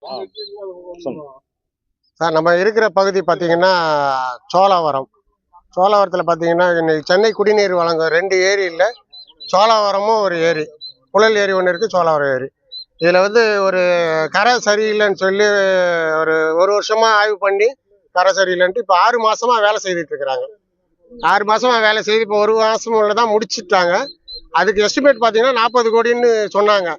ஆ, சொல்லுங்க. சார் நம்ம இருக்கிற பகுதி பார்த்தீங்கன்னா சோழாவரம். சோழாவரத்தில் பார்த்தீங்கன்னா இன்னைக்கு சென்னை குடிநீர் வழங்கும் 2 ஏரியில் சோழாவரமும் ஒரு ஏரி, புழல் ஏரி ஒன்று இருக்குது, சோழாவரம் ஏரி. இதில் வந்து ஒரு கரை சரியில்லைன்னு சொல்லி ஒரு வருஷமாக ஆய்வு பண்ணி கரை சரியில்லைன்ட்டு இப்போ 6 மாதமாக வேலை செய்துட்டு இருக்கிறாங்க. 6 மாதமாக வேலை செய்து இப்போ 1 மாதம் உள்ள தான் முடிச்சிட்டாங்க. அதுக்கு எஸ்டிமேட் பார்த்தீங்கன்னா 40 கோடின்னு சொன்னாங்க.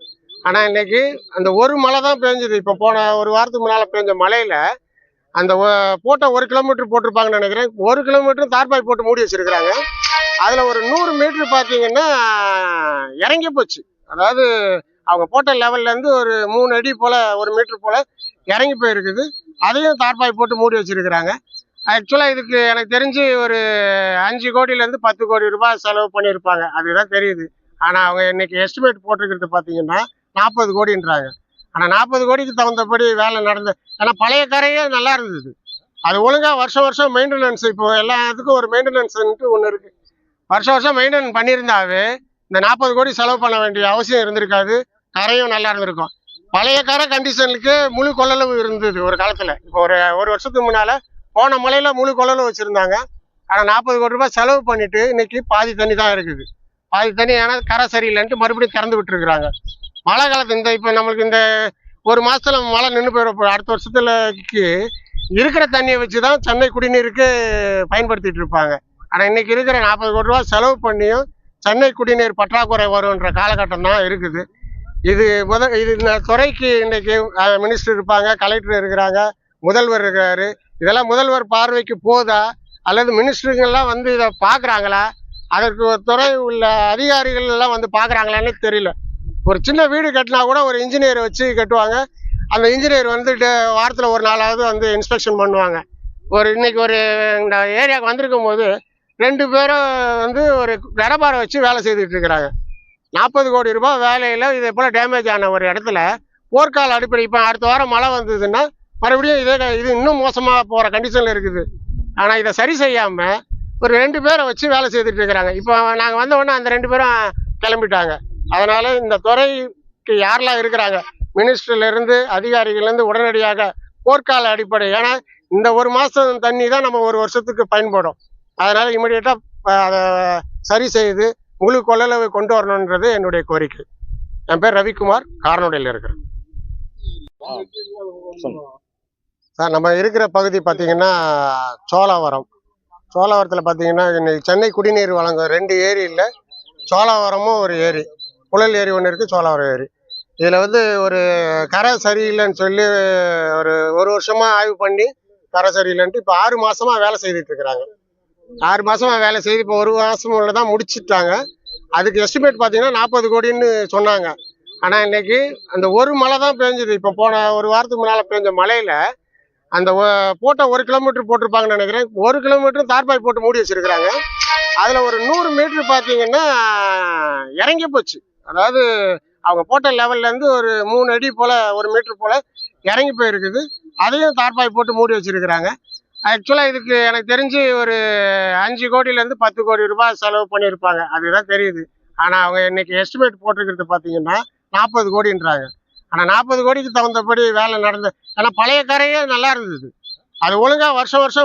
ஆனால் இன்னைக்கு அந்த ஒரு மழை தான் பெஞ்சுது. இப்போ போன ஒரு வாரத்துக்கு முன்னால் பெஞ்ச மழையில் அந்த போட்ட 1 கிலோமீட்டர் போட்டிருப்பாங்கன்னு நினைக்கிறேன். 1 கிலோமீட்டர் தார்பாய் போட்டு மூடி வச்சிருக்கிறாங்க. அதில் ஒரு 100 மீட்டர் பார்த்தீங்கன்னா இறங்கி போச்சு. அதாவது அவங்க போட்ட லெவல்லேருந்து ஒரு 3 அடி போல் 1 மீட்டர் போல் இறங்கி போயிருக்குது. அதையும் தார்பாய் போட்டு மூடி வச்சிருக்கிறாங்க. ஆக்சுவலாக இதுக்கு எனக்கு தெரிஞ்சு ஒரு 5 கோடியிலேருந்து 10 கோடி ரூபாய் செலவு பண்ணியிருப்பாங்க. அதுதான் தெரியுது. ஆனால் அவங்க இன்னைக்கு எஸ்டிமேட் போட்டிருக்கிறது பார்த்தீங்கன்னா 40 கோடின்றாங்க. ஆனால் 40 கோடிக்கு தகுந்தபடி வேலை நடந்து, ஏன்னா பழைய கரையே நல்லா இருந்தது. அது ஒழுங்காக வருஷம் வருஷம் மெயின்டெனன்ஸ், இப்போ எல்லாத்துக்கும் ஒரு மெயின்டெனன்ஸ்ன்ட்டு ஒன்று இருக்குது. வருஷம் வருஷம் மெயின்டைன் பண்ணியிருந்தாவே இந்த 40 கோடி செலவு பண்ண வேண்டிய அவசியம் இருந்திருக்காது. கரையும் நல்லா இருந்திருக்கும். பழைய கரை கண்டிஷனுக்கு முழு கொள்ளளவு இருந்தது ஒரு காலத்தில். இப்போ ஒரு வருஷத்துக்கு முன்னால் போன மலையில் முழு கொள்ளளவு வச்சுருந்தாங்க. ஆனால் 40 கோடி ரூபாய் செலவு பண்ணிட்டு இன்னைக்கு பாதி தண்ணி தான் இருக்குது. பாதி தண்ணி ஏன்னா கரை சரியில்லைன்ட்டு மறுபடியும் திறந்து விட்டுருக்குறாங்க. மழை காலத்து இப்போ நம்மளுக்கு இந்த ஒரு மாசத்துல மழை நின்று போயிடும். அடுத்த வருஷத்துலக்கு இருக்கிற தண்ணியை வச்சு தான் சென்னை குடிநீருக்கு பயன்படுத்திட்டு இருப்பாங்க. ஆனால் இன்னைக்கு இருக்கிற 40 கோடி ரூபா செலவு பண்ணியும் சென்னை குடிநீர் பற்றாக்குறை வரும்ன்ற காலகட்டம் தான் இருக்குது. இது இந்த துறைக்கு இன்னைக்கு மினிஸ்டர் இருப்பாங்க, கலெக்டர் இருக்கிறாங்க, முதல்வர் இருக்கிறாரு. இதெல்லாம் முதல்வர் பார்வைக்கு போதா அல்லது மினிஸ்டருங்கெல்லாம் வந்து இதை பார்க்குறாங்களா, அதற்கு துறை உள்ள அதிகாரிகள் எல்லாம் வந்து பார்க்குறாங்களான்னு தெரியல. ஒரு சின்ன வீடு கட்டினா கூட ஒரு இன்ஜினியரை வச்சு கட்டுவாங்க. அந்த இன்ஜினியர் வந்துட்டு வாரத்தில் ஒரு நாளாவது வந்து இன்ஸ்பெக்ஷன் பண்ணுவாங்க. இன்னைக்கு இந்த ஏரியாவுக்கு வந்திருக்கும் போது 2 பேரும் வந்து ஒரு கடப்பாரை வச்சு வேலை செய்துட்டு இருக்கிறாங்க. 40 கோடி ரூபாய் வேலையில் இதே போல் டேமேஜ் ஆன ஒரு இடத்துல போர்க்கால அடிப்படை இப்போ அடுத்த வாரம் மழை வந்ததுன்னா மறுபடியும் இது இன்னும் மோசமாக போகிற கண்டிஷனில் இருக்குது. ஆனால் இதை சரி செய்யாமல் ஒரு 2 பேரை வச்சு வேலை செய்துட்டு இருக்கிறாங்க. இப்போ நாங்கள் வந்த உடனே அந்த 2 பேரும் கிளம்பிட்டாங்க. அதனால இந்த துறைக்கு யாரெல்லாம் இருக்கிறாங்க, மினிஸ்டர்லேருந்து அதிகாரிகள்லேருந்து உடனடியாக போர்க்கால அடிப்படை, ஏன்னா இந்த ஒரு மாதம் தண்ணி தான் நம்ம ஒரு வருஷத்துக்கு பயன்படும். அதனால இமிடியேட்டாக அதை சரி செய்து முழு கொள்ளளவு கொண்டு வரணுன்றது என்னுடைய கோரிக்கை. என் பேர் ரவிக்குமார், காரனோடையில் இருக்கிறேன். ஆ, சொல்லுங்க. சார் நம்ம இருக்கிற பகுதி பார்த்தீங்கன்னா சோழாவரம். சோழாவரத்தில் பார்த்தீங்கன்னா இன்னைக்கு சென்னை குடிநீர் வழங்கும் 2 ஏரியில் சோழாவரமும் ஒரு ஏரி, புழல் ஏரி ஒன்று இருக்குது, சோழாவரம் ஏரி. இதில் வந்து ஒரு கரை சரியில்லைன்னு சொல்லி ஒரு வருஷமாக ஆய்வு பண்ணி கரை சரியில்லைன்ட்டு இப்போ 6 மாதமாக வேலை செய்துட்டு இருக்கிறாங்க. 6 மாதமாக வேலை செய்து இப்போ 1 மாதம் உள்ள தான் முடிச்சிட்டாங்க. அதுக்கு எஸ்டிமேட் பார்த்தீங்கன்னா 40 கோடின்னு சொன்னாங்க. ஆனால் இன்னைக்கு அந்த ஒரு மழை தான் பெஞ்சுது. இப்போ போன ஒரு வாரத்துக்கு முன்னால் பெஞ்ச மழையில் அந்த போட்ட 1 கிலோமீட்டர் போட்டிருப்பாங்கன்னு நினைக்கிறேன். 1 கிலோமீட்டர் தார்பாய் போட்டு மூடி வச்சிருக்கிறாங்க. அதில் ஒரு 100 மீட்டர் பார்த்தீங்கன்னா இறங்கி போச்சு. அதாவது அவங்க போட்ட லெவல்லேருந்து ஒரு 3 அடி போல் 1 மீட்டர் போல் இறங்கி போயிருக்குது. அதையும் தார்பாய் போட்டு மூடி வச்சிருக்கிறாங்க. ஆக்சுவலாக இதுக்கு எனக்கு தெரிஞ்சு ஒரு 5 கோடியிலேருந்து 10 கோடி ரூபாய் செலவு பண்ணியிருப்பாங்க. அதுதான் தெரியுது. ஆனால் அவங்க இன்னைக்கு எஸ்டிமேட் போட்டிருக்கிறது பார்த்தீங்கன்னா 40 கோடின்றாங்க. ஆனால் 40 கோடிக்கு தகுந்தபடி வேலை நடந்து, ஏன்னா பழைய கரையே நல்லா இருந்தது. அது ஒழுங்காக வருஷம் வருஷம்